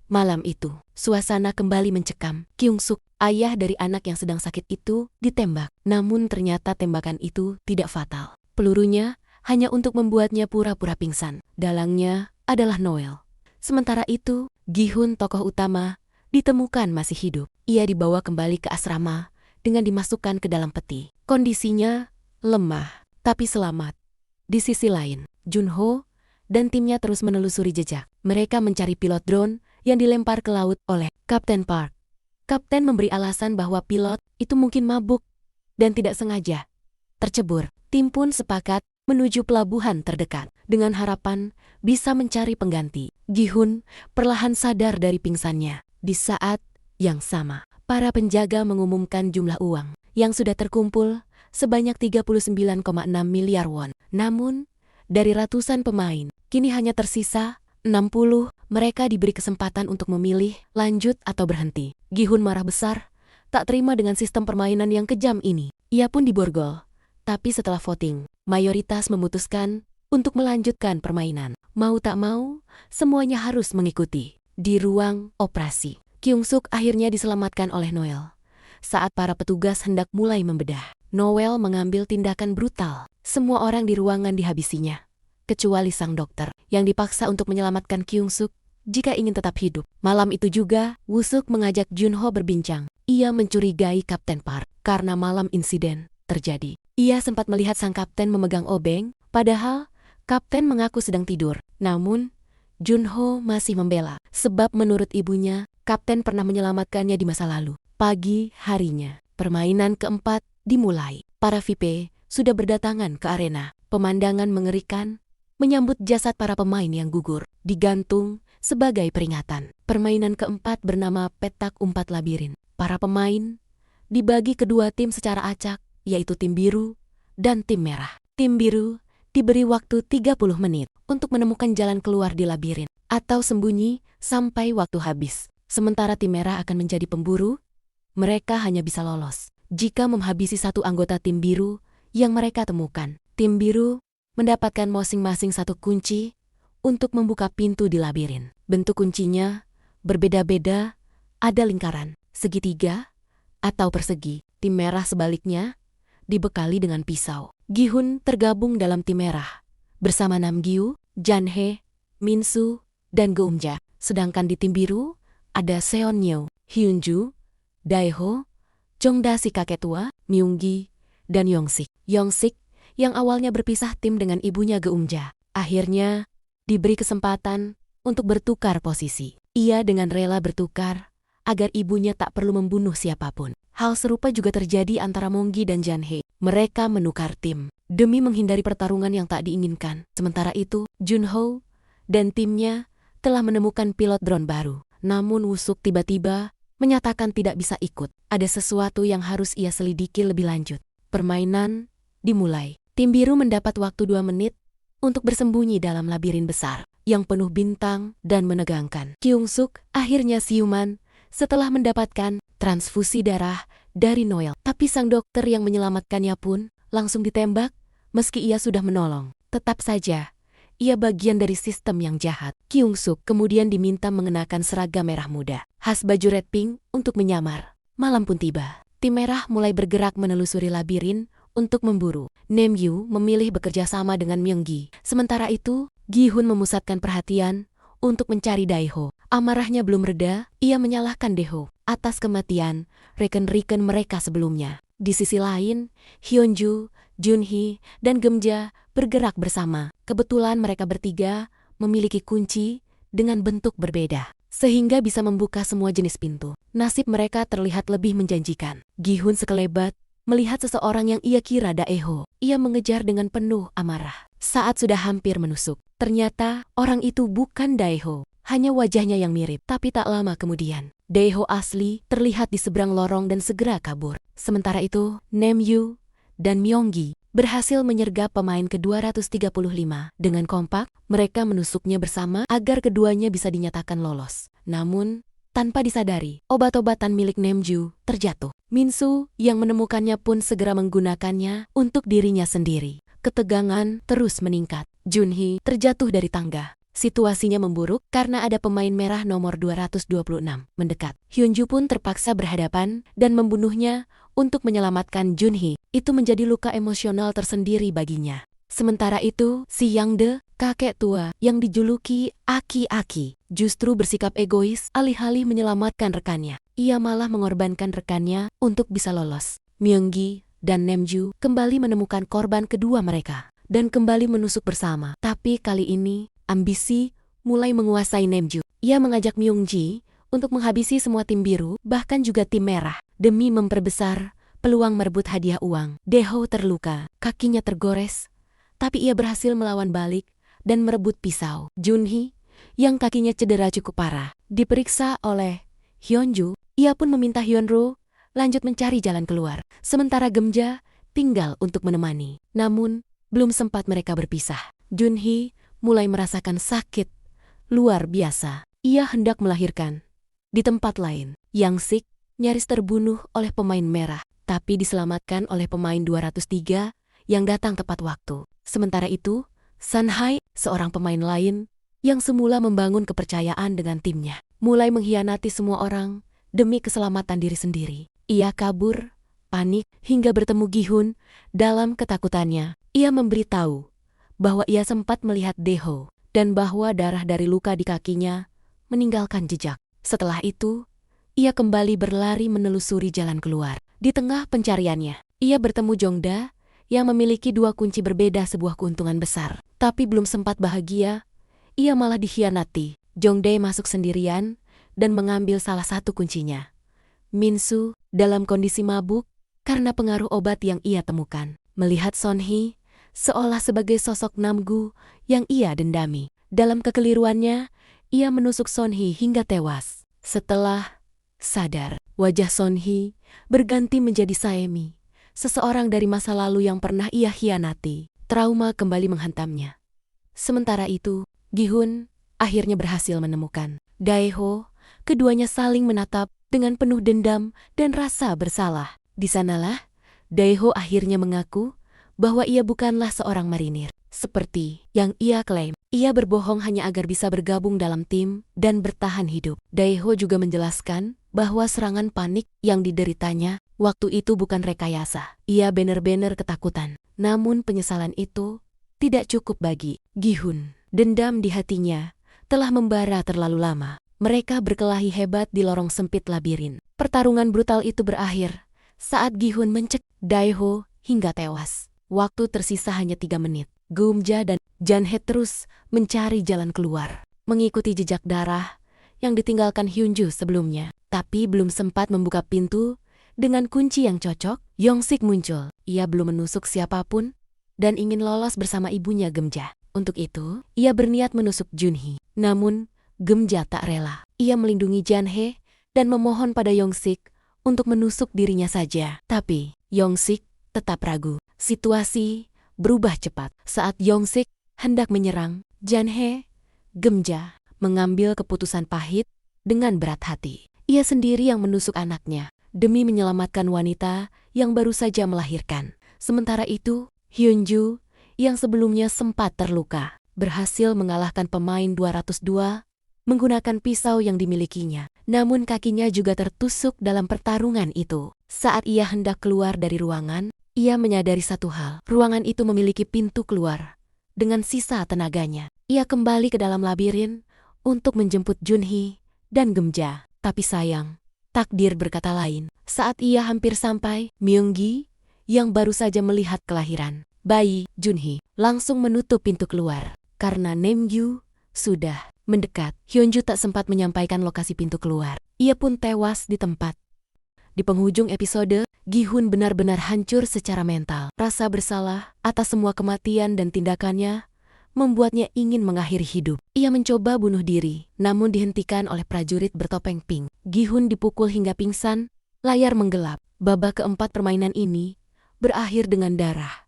Malam itu, suasana kembali mencekam. Kyung-suk, ayah dari anak yang sedang sakit itu, ditembak. Namun ternyata tembakan itu tidak fatal. Pelurunya hanya untuk membuatnya pura-pura pingsan. Dalangnya adalah Noel. Sementara itu, Gi-hun, tokoh utama, ditemukan masih hidup. Ia dibawa kembali ke asrama dengan dimasukkan ke dalam peti. Kondisinya lemah, tapi selamat. Di sisi lain, Junho dan timnya terus menelusuri jejak. Mereka mencari pilot drone yang dilempar ke laut oleh Kapten Park. Kapten memberi alasan bahwa pilot itu mungkin mabuk dan tidak sengaja tercebur. Tim pun sepakat menuju pelabuhan terdekat dengan harapan bisa mencari pengganti. Gi-hun perlahan sadar dari pingsannya. Di saat yang sama, para penjaga mengumumkan jumlah uang yang sudah terkumpul sebanyak 39,6 miliar won. Namun, dari ratusan pemain, kini hanya tersisa 60. Mereka diberi kesempatan untuk memilih lanjut atau berhenti. Gi-hun marah besar, tak terima dengan sistem permainan yang kejam ini. Ia pun diborgol. Tapi setelah voting, mayoritas memutuskan untuk melanjutkan permainan. Mau tak mau, semuanya harus mengikuti. Di ruang operasi, Kyung-suk akhirnya diselamatkan oleh Noel. Saat para petugas hendak mulai membedah, Noel mengambil tindakan brutal. Semua orang di ruangan dihabisinya, kecuali sang dokter yang dipaksa untuk menyelamatkan Kyung-suk jika ingin tetap hidup. Malam itu juga, Woo-suk mengajak Junho berbincang. Ia mencurigai Kapten Park karena malam insiden terjadi. Ia sempat melihat sang kapten memegang obeng, padahal kapten mengaku sedang tidur. Namun, Junho masih membela, sebab menurut ibunya, kapten pernah menyelamatkannya di masa lalu. Pagi harinya, permainan keempat dimulai. Para VIP sudah berdatangan ke arena. Pemandangan mengerikan menyambut jasad para pemain yang gugur, digantung sebagai peringatan. Permainan keempat bernama Petak Umpat Labirin. Para pemain dibagi kedua tim secara acak, yaitu tim biru dan tim merah. Tim biru diberi waktu 30 menit untuk menemukan jalan keluar di labirin atau sembunyi sampai waktu habis. Sementara tim merah akan menjadi pemburu, mereka hanya bisa lolos jika menghabisi satu anggota tim biru yang mereka temukan. Tim biru mendapatkan masing-masing satu kunci untuk membuka pintu di labirin. Bentuk kuncinya berbeda-beda, ada lingkaran, segitiga, atau persegi. Tim merah sebaliknya dibekali dengan pisau. Gi-hun tergabung dalam tim merah bersama Namgyu, Janhe, Minsu, dan Geumja. Sedangkan di tim biru ada Seonnyeon, Hyunju, Daeho, Jongda si kakek tua, Myunggi, dan Yongsik. Yongsik yang awalnya berpisah tim dengan ibunya Geumja, akhirnya diberi kesempatan untuk bertukar posisi. Ia dengan rela bertukar agar ibunya tak perlu membunuh siapapun. Hal serupa juga terjadi antara Monggi dan Janhe. Mereka menukar tim demi menghindari pertarungan yang tak diinginkan. Sementara itu, Junho dan timnya telah menemukan pilot drone baru. Namun Woo-suk tiba-tiba menyatakan tidak bisa ikut. Ada sesuatu yang harus ia selidiki lebih lanjut. Permainan dimulai. Tim biru mendapat waktu 2 menit untuk bersembunyi dalam labirin besar yang penuh bintang dan menegangkan. Kyung-suk akhirnya siuman setelah mendapatkan transfusi darah dari Noel. Tapi sang dokter yang menyelamatkannya pun langsung ditembak meski ia sudah menolong. Tetap saja, ia bagian dari sistem yang jahat. Kyung-suk kemudian diminta mengenakan seragam merah muda, khas baju red pink untuk menyamar. Malam pun tiba. Tim merah mulai bergerak menelusuri labirin untuk memburu. Namgyu memilih bekerja sama dengan Myunggi. Sementara itu, Gi-hun memusatkan perhatian untuk mencari Daeho. Amarahnya belum reda, ia menyalahkan Daeho atas kematian rekan-rekan mereka sebelumnya. Di sisi lain, Hyunju, Junhee, dan Geumja bergerak bersama. Kebetulan mereka bertiga memiliki kunci dengan bentuk berbeda, sehingga bisa membuka semua jenis pintu. Nasib mereka terlihat lebih menjanjikan. Gi-hun sekelebat melihat seseorang yang ia kira Daeho. Ia mengejar dengan penuh amarah. Saat sudah hampir menusuk, ternyata orang itu bukan Daeho. Hanya wajahnya yang mirip. Tapi tak lama kemudian, Daeho asli terlihat di seberang lorong dan segera kabur. Sementara itu, Namgyu dan Myunggi berhasil menyergap pemain ke-235. Dengan kompak, mereka menusuknya bersama agar keduanya bisa dinyatakan lolos. Namun, tanpa disadari, obat-obatan milik Namgyu terjatuh. Minsu yang menemukannya pun segera menggunakannya untuk dirinya sendiri. Ketegangan terus meningkat. Junhee terjatuh dari tangga. Situasinya memburuk karena ada pemain merah nomor 226 mendekat. Hyunju pun terpaksa berhadapan dan membunuhnya untuk menyelamatkan Junhee. Itu menjadi luka emosional tersendiri baginya. Sementara itu, si Yangde, kakek tua yang dijuluki Aki-Aki, justru bersikap egois alih-alih menyelamatkan rekannya. Ia malah mengorbankan rekannya untuk bisa lolos. Myunggi dan Namju kembali menemukan korban kedua mereka dan kembali menusuk bersama. Tapi kali ini, ambisi mulai menguasai Namju. Ia mengajak Myungji untuk menghabisi semua tim biru, bahkan juga tim merah, demi memperbesar peluang merebut hadiah uang. Daeho terluka, kakinya tergores, tapi ia berhasil melawan balik dan merebut pisau. Junhee, yang kakinya cedera cukup parah, diperiksa oleh Hyunju. Ia pun meminta Hyunro lanjut mencari jalan keluar, sementara Gemja tinggal untuk menemani. Namun, belum sempat mereka berpisah, Junhee mulai merasakan sakit luar biasa. Ia hendak melahirkan di tempat lain. Yang Sik nyaris terbunuh oleh pemain merah, tapi diselamatkan oleh pemain 203 yang datang tepat waktu. Sementara itu, Sanhai, seorang pemain lain yang semula membangun kepercayaan dengan timnya, mulai mengkhianati semua orang demi keselamatan diri sendiri. Ia kabur, panik, hingga bertemu Gi-hun. Dalam ketakutannya, ia memberitahu bahwa ia sempat melihat Daeho dan bahwa darah dari luka di kakinya meninggalkan jejak. Setelah itu, ia kembali berlari menelusuri jalan keluar. Di tengah pencariannya, ia bertemu Jongda yang memiliki dua kunci berbeda sebuah keuntungan besar. Tapi belum sempat bahagia, ia malah dikhianati. Jongdae masuk sendirian dan mengambil salah satu kuncinya. Minsu dalam kondisi mabuk karena pengaruh obat yang ia temukan. Melihat Sonhee seolah sebagai sosok Namgu yang ia dendami. Dalam kekeliruannya, ia menusuk Sonhee hingga tewas. Setelah sadar, wajah Sonhee berganti menjadi Saemi, seseorang dari masa lalu yang pernah ia khianati. Trauma kembali menghantamnya. Sementara itu, Gi-hun akhirnya berhasil menemukan Daeho. Keduanya saling menatap dengan penuh dendam dan rasa bersalah. Di sanalah, Daeho akhirnya mengaku bahwa ia bukanlah seorang marinir seperti yang ia klaim. Ia berbohong hanya agar bisa bergabung dalam tim dan bertahan hidup. Daeho juga menjelaskan bahwa serangan panik yang dideritanya waktu itu bukan rekayasa. Ia benar-benar ketakutan. Namun penyesalan itu tidak cukup bagi Gi-hun. Dendam di hatinya telah membara terlalu lama. Mereka berkelahi hebat di lorong sempit labirin. Pertarungan brutal itu berakhir saat Gi-hun mencekik Daeho hingga tewas. Waktu tersisa hanya 3 menit. Geumja dan Janhe terus mencari jalan keluar, mengikuti jejak darah yang ditinggalkan Hyunju sebelumnya. Tapi belum sempat membuka pintu dengan kunci yang cocok, Yongsik muncul. Ia belum menusuk siapapun dan ingin lolos bersama ibunya Gemja. Untuk itu, ia berniat menusuk Junhee. Namun, Gemja tak rela. Ia melindungi Janhe dan memohon pada Yongsik untuk menusuk dirinya saja. Tapi, Yongsik tetap ragu. Situasi berubah cepat. Saat Yongsik hendak menyerang, Janhe, Gemja mengambil keputusan pahit dengan berat hati. Ia sendiri yang menusuk anaknya demi menyelamatkan wanita yang baru saja melahirkan. Sementara itu, Hyunju yang sebelumnya sempat terluka berhasil mengalahkan pemain 202 menggunakan pisau yang dimilikinya. Namun kakinya juga tertusuk dalam pertarungan itu. Saat ia hendak keluar dari ruangan, ia menyadari satu hal. Ruangan itu memiliki pintu keluar. Dengan sisa tenaganya, ia kembali ke dalam labirin untuk menjemput Junhee dan Gemja. Tapi sayang, takdir berkata lain. Saat ia hampir sampai, Myunggi yang baru saja melihat kelahiran bayi Junhee langsung menutup pintu keluar. Karena Namgyu sudah mendekat, Hyunju tak sempat menyampaikan lokasi pintu keluar. Ia pun tewas di tempat. Di penghujung episode, Gi-hun benar-benar hancur secara mental. Rasa bersalah atas semua kematian dan tindakannya membuatnya ingin mengakhiri hidup. Ia mencoba bunuh diri, namun dihentikan oleh prajurit bertopeng pink. Gi-hun dipukul hingga pingsan, layar menggelap. Babak keempat permainan ini berakhir dengan darah.